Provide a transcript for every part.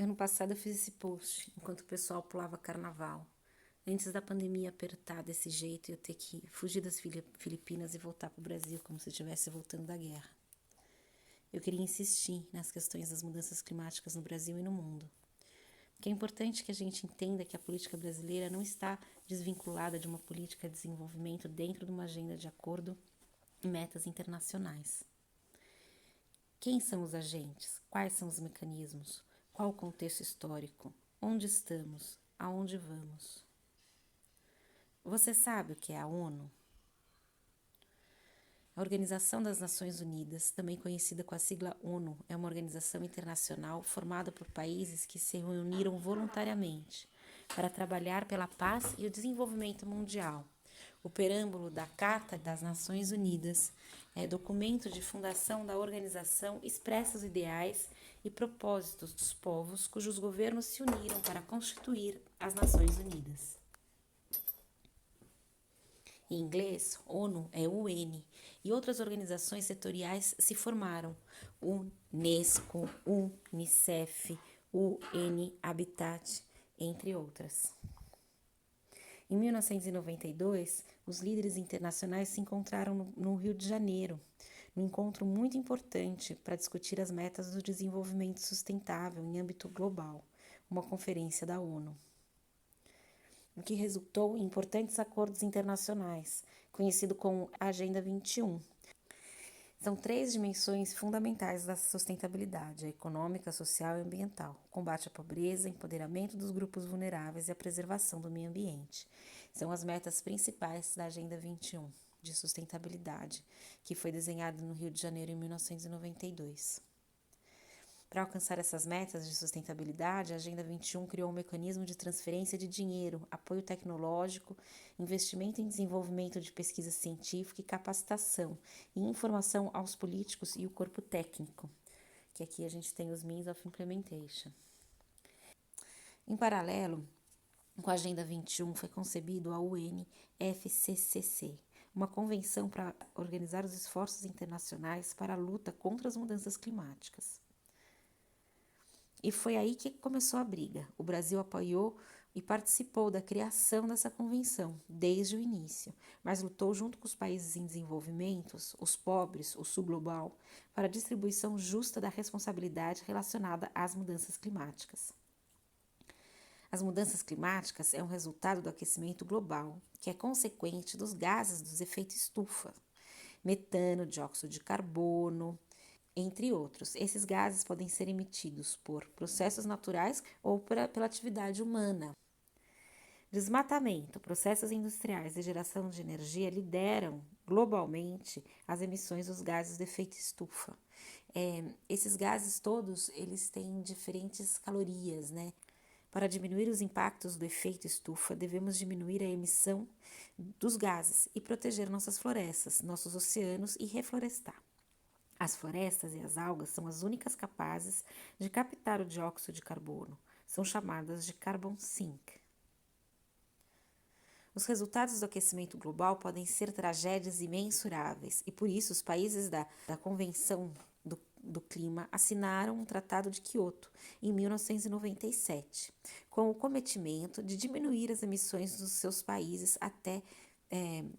Ano passado eu fiz esse post, enquanto o pessoal pulava carnaval. Antes da pandemia apertar desse jeito e eu ter que fugir das Filipinas e voltar para o Brasil como se eu estivesse voltando da guerra. Eu queria insistir nas questões das mudanças climáticas no Brasil e no mundo. Porque é importante que a gente entenda que a política brasileira não está desvinculada de uma política de desenvolvimento dentro de uma agenda de acordo e metas internacionais. Quem são os agentes? Quais são os mecanismos? Qual o contexto histórico? Onde estamos? Aonde vamos? Você sabe o que é a ONU? A Organização das Nações Unidas, também conhecida com a sigla ONU, é uma organização internacional formada por países que se reuniram voluntariamente para trabalhar pela paz e o desenvolvimento mundial. O preâmbulo da Carta das Nações Unidas é documento de fundação da organização, expressa os ideais e propósitos dos povos cujos governos se uniram para constituir as Nações Unidas. Em inglês, ONU é UN, e outras organizações setoriais se formaram: Unesco, Unicef, UN Habitat, entre outras. Em 1992, os líderes internacionais se encontraram no Rio de Janeiro, num encontro muito importante para discutir as metas do desenvolvimento sustentável em âmbito global, uma conferência da ONU, o que resultou em importantes acordos internacionais, conhecido como Agenda 21. São 3 dimensões fundamentais da sustentabilidade: a econômica, social e ambiental, o combate à pobreza, empoderamento dos grupos vulneráveis e a preservação do meio ambiente. São as metas principais da Agenda 21 de sustentabilidade, que foi desenhada no Rio de Janeiro em 1992. Para alcançar essas metas de sustentabilidade, a Agenda 21 criou um mecanismo de transferência de dinheiro, apoio tecnológico, investimento em desenvolvimento de pesquisa científica e capacitação, e informação aos políticos e o corpo técnico, que aqui a gente tem os Means of Implementation. Em paralelo com a Agenda 21, foi concebido a UNFCCC, uma convenção para organizar os esforços internacionais para a luta contra as mudanças climáticas. E foi aí que começou a briga. O Brasil apoiou e participou da criação dessa convenção desde o início, mas lutou junto com os países em desenvolvimento, os pobres, o sul global, para a distribuição justa da responsabilidade relacionada às mudanças climáticas. As mudanças climáticas é um resultado do aquecimento global, que é consequente dos gases dos efeitos estufa, metano, dióxido de carbono, entre outros. Esses gases podem ser emitidos por processos naturais ou pela atividade humana. Desmatamento, processos industriais e geração de energia lideram globalmente as emissões dos gases de efeito estufa. Esses gases todos, eles têm diferentes calorias, né? Para diminuir os impactos do efeito estufa, devemos diminuir a emissão dos gases e proteger nossas florestas, nossos oceanos e reflorestar. As florestas e as algas são as únicas capazes de captar o dióxido de carbono. São chamadas de carbon sink. Os resultados do aquecimento global podem ser tragédias imensuráveis e por isso os países da Convenção do Clima assinaram um Tratado de Quioto em 1997, com o cometimento de diminuir as emissões dos seus países até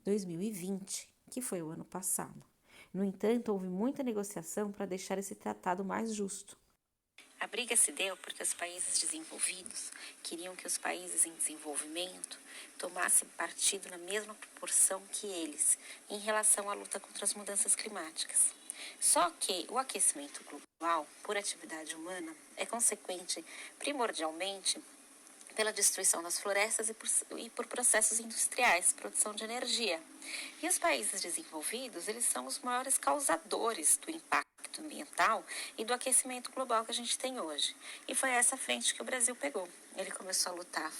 2020, que foi o ano passado. No entanto, houve muita negociação para deixar esse tratado mais justo. A briga se deu porque os países desenvolvidos queriam que os países em desenvolvimento tomassem partido na mesma proporção que eles em relação à luta contra as mudanças climáticas. Só que o aquecimento global, por atividade humana, é consequente primordialmente pela destruição das florestas e por processos industriais, produção de energia. E os países desenvolvidos, eles são os maiores causadores do impacto ambiental e do aquecimento global que a gente tem hoje. E foi essa frente que o Brasil pegou. Ele começou a lutar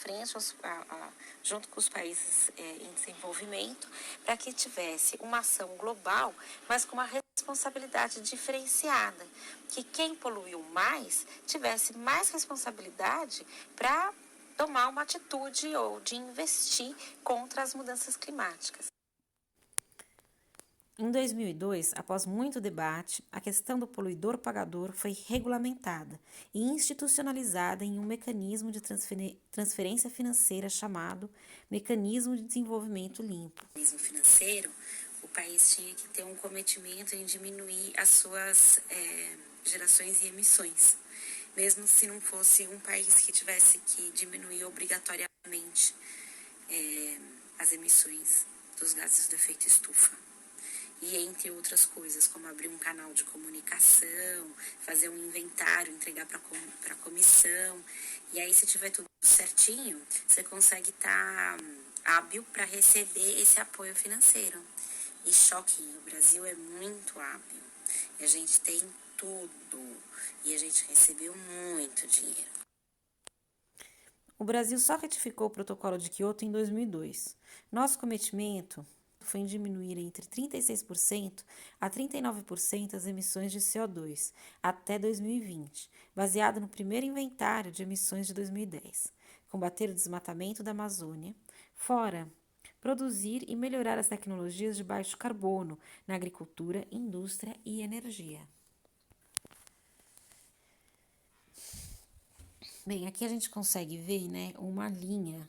junto com os países em desenvolvimento para que tivesse uma ação global, mas com uma responsabilidade diferenciada, que quem poluiu mais tivesse mais responsabilidade para tomar uma atitude ou de investir contra as mudanças climáticas. Em 2002, após muito debate, a questão do poluidor-pagador foi regulamentada e institucionalizada em um mecanismo de transferência financeira chamado Mecanismo de Desenvolvimento Limpo. No mecanismo financeiro, o país tinha que ter um cometimento em diminuir as suas gerações e emissões, mesmo se não fosse um país que tivesse que diminuir obrigatoriamente as emissões dos gases do efeito estufa. E entre outras coisas, como abrir um canal de comunicação, fazer um inventário, entregar para a comissão. E aí, se tiver tudo certinho, você consegue estar hábil para receber esse apoio financeiro. E choquinho, o Brasil é muito hábil. E a gente tem tudo. E a gente recebeu muito dinheiro. O Brasil só ratificou o protocolo de Kyoto em 2002. Nosso cometimento foi em diminuir entre 36% a 39% as emissões de CO2 até 2020, baseado no primeiro inventário de emissões de 2010. Combater o desmatamento da Amazônia, fora produzir e melhorar as tecnologias de baixo carbono na agricultura, indústria e energia. Bem, aqui a gente consegue ver, né, uma linha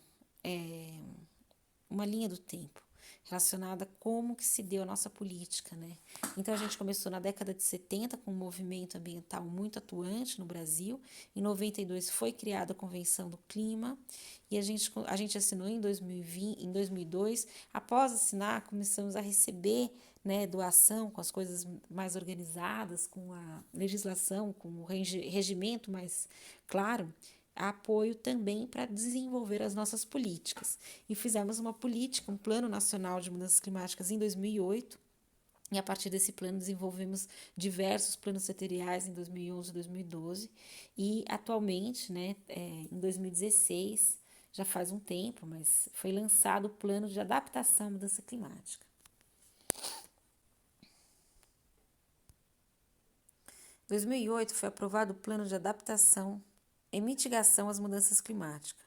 do tempo relacionada a como que se deu a nossa política, né? Então, a gente começou na década de 70 com um movimento ambiental muito atuante no Brasil. Em 92 foi criada a Convenção do Clima e a gente assinou em 2002. Após assinar, começamos a receber, né, doação com as coisas mais organizadas, com a legislação, com o regimento mais claro, apoio também para desenvolver as nossas políticas. E fizemos uma política, um Plano Nacional de Mudanças Climáticas em 2008, e a partir desse plano desenvolvemos diversos planos setoriais em 2011 e 2012, e atualmente, né, em 2016, já faz um tempo, mas foi lançado o Plano de Adaptação à Mudança Climática. 2008 foi aprovado o Plano de Adaptação e Mitigação às Mudanças Climáticas.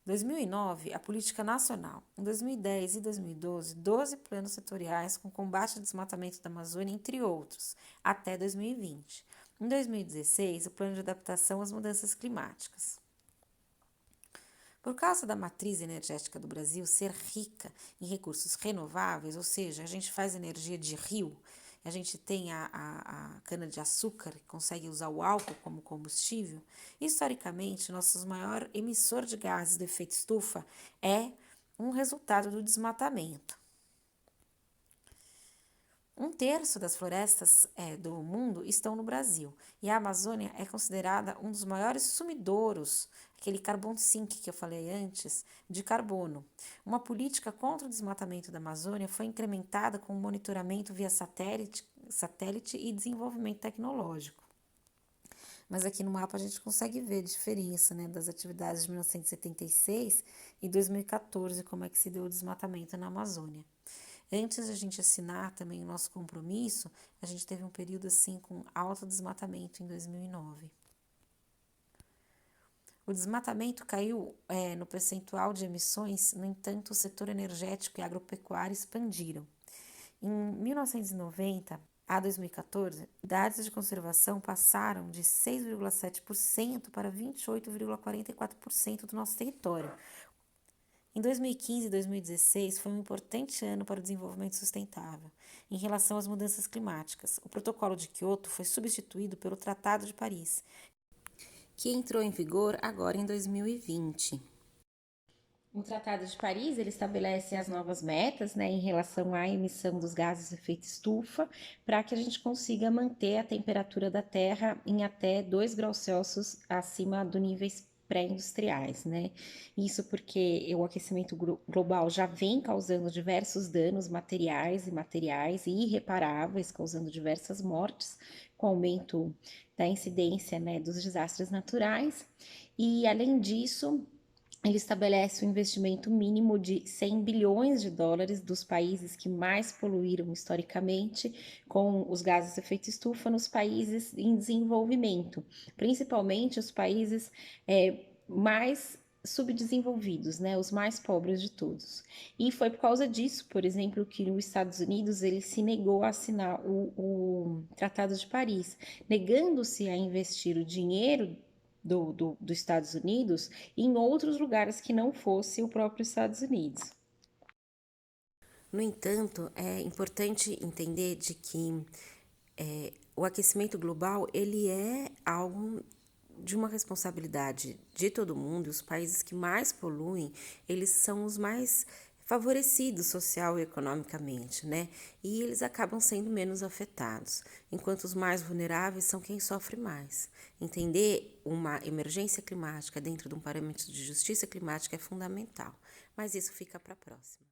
2009, a Política Nacional. Em 2010 e 2012, 12 planos setoriais com combate ao desmatamento da Amazônia, entre outros, até 2020. Em 2016, o Plano de Adaptação às Mudanças Climáticas. Por causa da matriz energética do Brasil ser rica em recursos renováveis, ou seja, a gente faz energia de rio, a gente tem a cana-de-açúcar, que consegue usar o álcool como combustível, historicamente, nosso maior emissor de gases do efeito estufa é um resultado do desmatamento. 1/3 das florestas do mundo estão no Brasil e a Amazônia é considerada um dos maiores sumidouros, aquele carbon sink que eu falei antes, de carbono. Uma política contra o desmatamento da Amazônia foi incrementada com monitoramento via satélite e desenvolvimento tecnológico. Mas aqui no mapa a gente consegue ver a diferença, né, das atividades de 1976 e 2014, como é que se deu o desmatamento na Amazônia. Antes de a gente assinar também o nosso compromisso, a gente teve um período assim com alto desmatamento em 2009. O desmatamento caiu no percentual de emissões, no entanto, o setor energético e agropecuário expandiram. Em 1990 a 2014, dados de conservação passaram de 6,7% para 28,44% do nosso território. Em 2015 e 2016 foi um importante ano para o desenvolvimento sustentável. Em relação às mudanças climáticas, o Protocolo de Kyoto foi substituído pelo Tratado de Paris, que entrou em vigor agora em 2020. O Tratado de Paris ele estabelece as novas metas, né, em relação à emissão dos gases de efeito estufa, para que a gente consiga manter a temperatura da Terra em até 2 graus Celsius acima do níveis pré-industriais, né? Isso porque o aquecimento global já vem causando diversos danos materiais e irreparáveis, causando diversas mortes, com o aumento da incidência, né, dos desastres naturais. E, além disso, ele estabelece um investimento mínimo de 100 bilhões de dólares dos países que mais poluíram historicamente com os gases de efeito estufa nos países em desenvolvimento, principalmente os países mais subdesenvolvidos, né, os mais pobres de todos. E foi por causa disso, por exemplo, que os Estados Unidos ele se negou a assinar o Tratado de Paris, negando-se a investir o dinheiro dos Estados Unidos em outros lugares que não fosse o próprio Estados Unidos. No entanto, é importante entender de que o aquecimento global ele é algo de uma responsabilidade de todo mundo. Os países que mais poluem, eles são os mais favorecidos social e economicamente, né? E eles acabam sendo menos afetados, enquanto os mais vulneráveis são quem sofre mais. Entender uma emergência climática dentro de um parâmetro de justiça climática é fundamental, mas isso fica para a próxima.